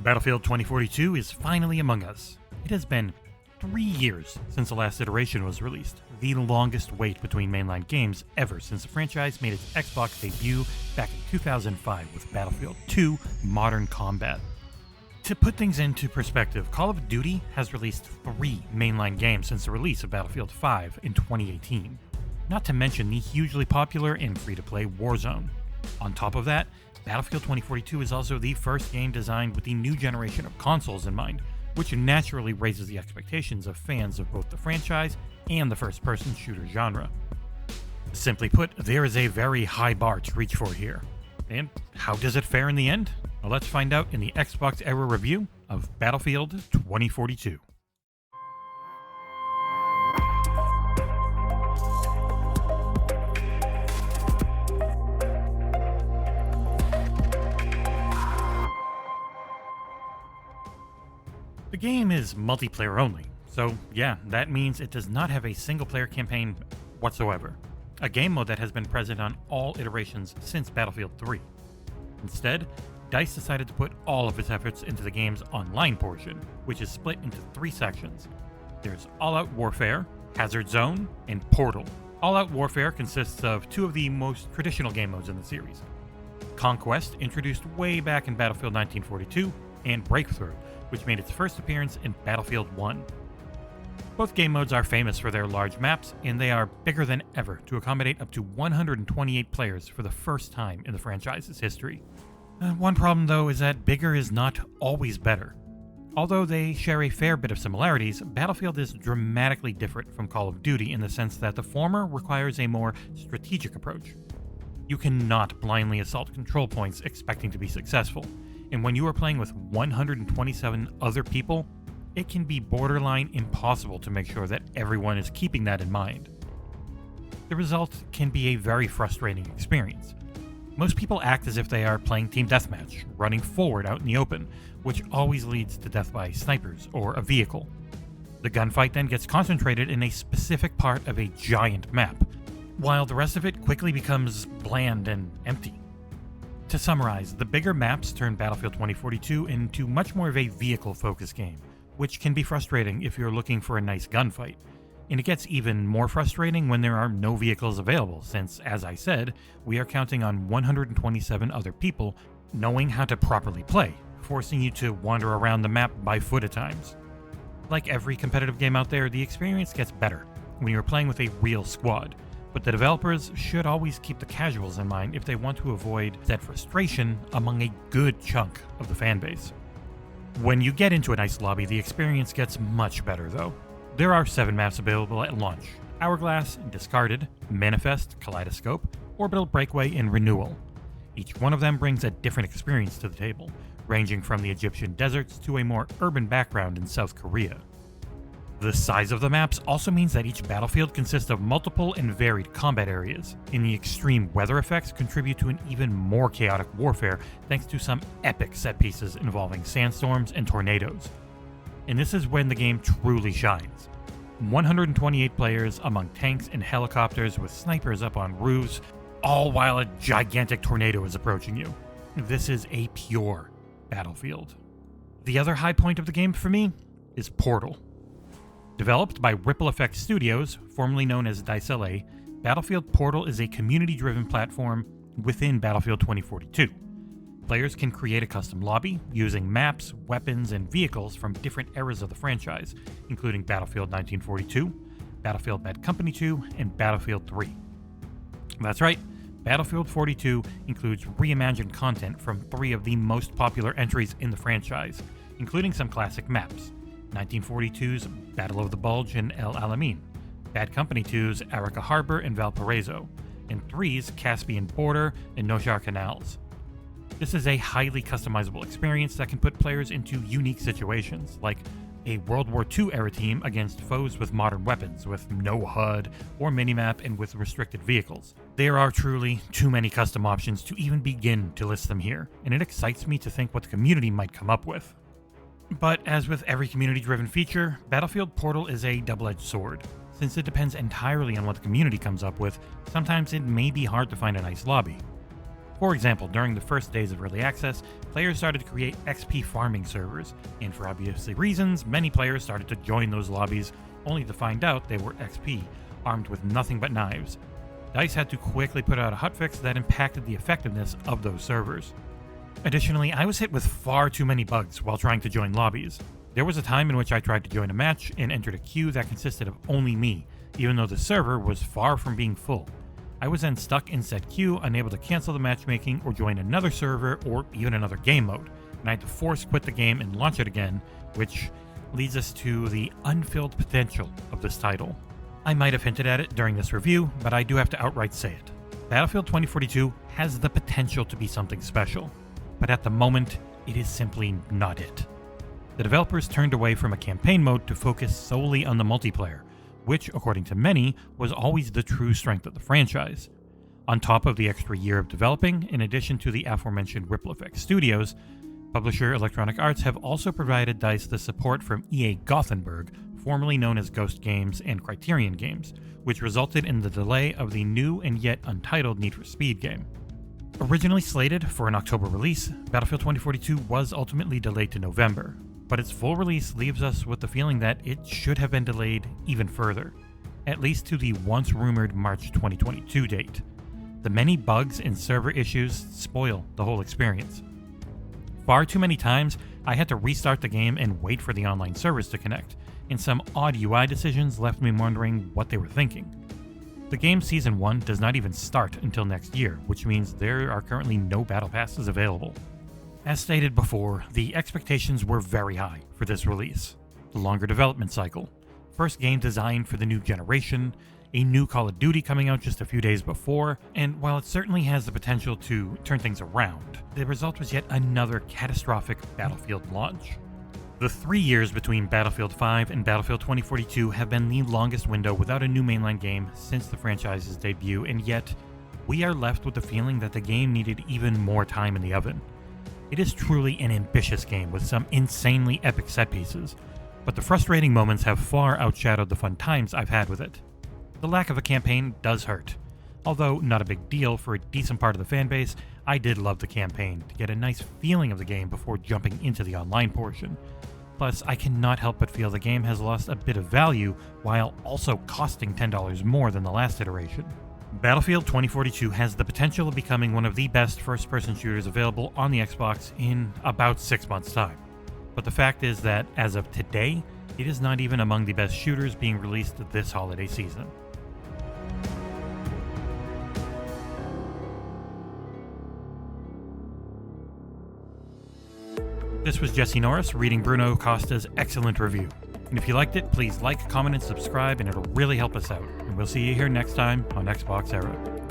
Battlefield 2042 is finally among us. It has been 3 years since the last iteration was released, the longest wait between mainline games ever since the franchise made its Xbox debut back in 2005 with Battlefield 2 Modern Combat. To put things into perspective, Call of Duty has released 3 mainline games since the release of Battlefield 5 in 2018, not to mention the hugely popular and free-to-play Warzone. On top of that, Battlefield 2042 is also the first game designed with the new generation of consoles in mind, which naturally raises the expectations of fans of both the franchise and the first-person shooter genre. Simply put, there is a very high bar to reach for here. And how does it fare in the end? Well, let's find out in the XboxEra review of Battlefield 2042. The game is multiplayer only, so yeah, that means it does not have a single-player campaign whatsoever, a game mode that has been present on all iterations since Battlefield 3. Instead, DICE decided to put all of its efforts into the game's online portion, which is split into 3 sections. There's All-Out Warfare, Hazard Zone, and Portal. All-Out Warfare consists of 2 of the most traditional game modes in the series: Conquest, introduced way back in Battlefield 1942, and Breakthrough, which made its first appearance in Battlefield 1. Both game modes are famous for their large maps, and they are bigger than ever to accommodate up to 128 players for the first time in the franchise's history. One problem, though, is that bigger is not always better. Although they share a fair bit of similarities, Battlefield is dramatically different from Call of Duty in the sense that the former requires a more strategic approach. You cannot blindly assault control points expecting to be successful, and when you are playing with 127 other people, it can be borderline impossible to make sure that everyone is keeping that in mind. The result can be a very frustrating experience. Most people act as if they are playing Team Deathmatch, running forward out in the open, which always leads to death by snipers or a vehicle. The gunfight then gets concentrated in a specific part of a giant map, while the rest of it quickly becomes bland and empty. To summarize, the bigger maps turn Battlefield 2042 into much more of a vehicle-focused game, which can be frustrating if you're looking for a nice gunfight. And it gets even more frustrating when there are no vehicles available, since, as I said, we are counting on 127 other people knowing how to properly play, forcing you to wander around the map by foot at times. Like every competitive game out there, the experience gets better when you're playing with a real squad, but the developers should always keep the casuals in mind if they want to avoid that frustration among a good chunk of the fanbase. When you get into a nice lobby, the experience gets much better though. There are 7 maps available at launch: Hourglass, Discarded, Manifest, Kaleidoscope, Orbital Breakaway, and Renewal. Each one of them brings a different experience to the table, ranging from the Egyptian deserts to a more urban background in South Korea. The size of the maps also means that each battlefield consists of multiple and varied combat areas, and the extreme weather effects contribute to an even more chaotic warfare thanks to some epic set pieces involving sandstorms and tornadoes. And this is when the game truly shines. 128 players among tanks and helicopters with snipers up on roofs, all while a gigantic tornado is approaching you. This is a pure Battlefield. The other high point of the game for me is Portal. Developed by Ripple Effect Studios, formerly known as DICE LA, Battlefield Portal is a community-driven platform within Battlefield 2042. Players can create a custom lobby using maps, weapons, and vehicles from different eras of the franchise, including Battlefield 1942, Battlefield Bad Company 2, and Battlefield 3. That's right, Battlefield 42 includes reimagined content from 3 of the most popular entries in the franchise, including some classic maps: 1942's Battle of the Bulge and El Alamein, Bad Company 2's Arica Harbor and Valparaiso, and 3's Caspian Border and Noshar Canals. This is a highly customizable experience that can put players into unique situations, like a World War II era team against foes with modern weapons, with no HUD or minimap, and with restricted vehicles. There are truly too many custom options to even begin to list them here, and it excites me to think what the community might come up with. But as with every community-driven feature, Battlefield Portal is a double-edged sword. Since it depends entirely on what the community comes up with, sometimes it may be hard to find a nice lobby. For example, during the first days of early access, players started to create XP farming servers, and for obvious reasons, many players started to join those lobbies, only to find out they were XP, armed with nothing but knives. DICE had to quickly put out a hotfix that impacted the effectiveness of those servers. Additionally, I was hit with far too many bugs while trying to join lobbies. There was a time in which I tried to join a match and entered a queue that consisted of only me, even though the server was far from being full. I was then stuck in said queue, unable to cancel the matchmaking or join another server or even another game mode, and I had to force quit the game and launch it again, which leads us to the unfilled potential of this title. I might have hinted at it during this review, but I do have to outright say it. Battlefield 2042 has the potential to be something special, but at the moment, it is simply not it. The developers turned away from a campaign mode to focus solely on the multiplayer, which, according to many, was always the true strength of the franchise. On top of the extra year of developing, in addition to the aforementioned Ripple Effect Studios, publisher Electronic Arts have also provided DICE the support from EA Gothenburg, formerly known as Ghost Games and Criterion Games, which resulted in the delay of the new and yet untitled Need for Speed game. Originally slated for an October release, Battlefield 2042 was ultimately delayed to November, but its full release leaves us with the feeling that it should have been delayed even further, at least to the once rumored March 2022 date. The many bugs and server issues spoil the whole experience. Far too many times, I had to restart the game and wait for the online servers to connect, and some odd UI decisions left me wondering what they were thinking. The game's Season 1 does not even start until next year, which means there are currently no battle passes available. As stated before, the expectations were very high for this release. The longer development cycle, first game designed for the new generation, a new Call of Duty coming out just a few days before, and while it certainly has the potential to turn things around, the result was yet another catastrophic Battlefield launch. The 3 years between Battlefield 5 and Battlefield 2042 have been the longest window without a new mainline game since the franchise's debut, and yet, we are left with the feeling that the game needed even more time in the oven. It is truly an ambitious game with some insanely epic set pieces, but the frustrating moments have far outshadowed the fun times I've had with it. The lack of a campaign does hurt. Although not a big deal for a decent part of the fanbase, I did love the campaign to get a nice feeling of the game before jumping into the online portion. Plus, I cannot help but feel the game has lost a bit of value while also costing $10 more than the last iteration. Battlefield 2042 has the potential of becoming one of the best first-person shooters available on the Xbox in about 6 months' time. But the fact is that, as of today, it is not even among the best shooters being released this holiday season. This was Jesse Norris reading Bruno Costa's excellent review. And if you liked it, please like, comment, and subscribe, and it'll really help us out. And we'll see you here next time on XboxEra.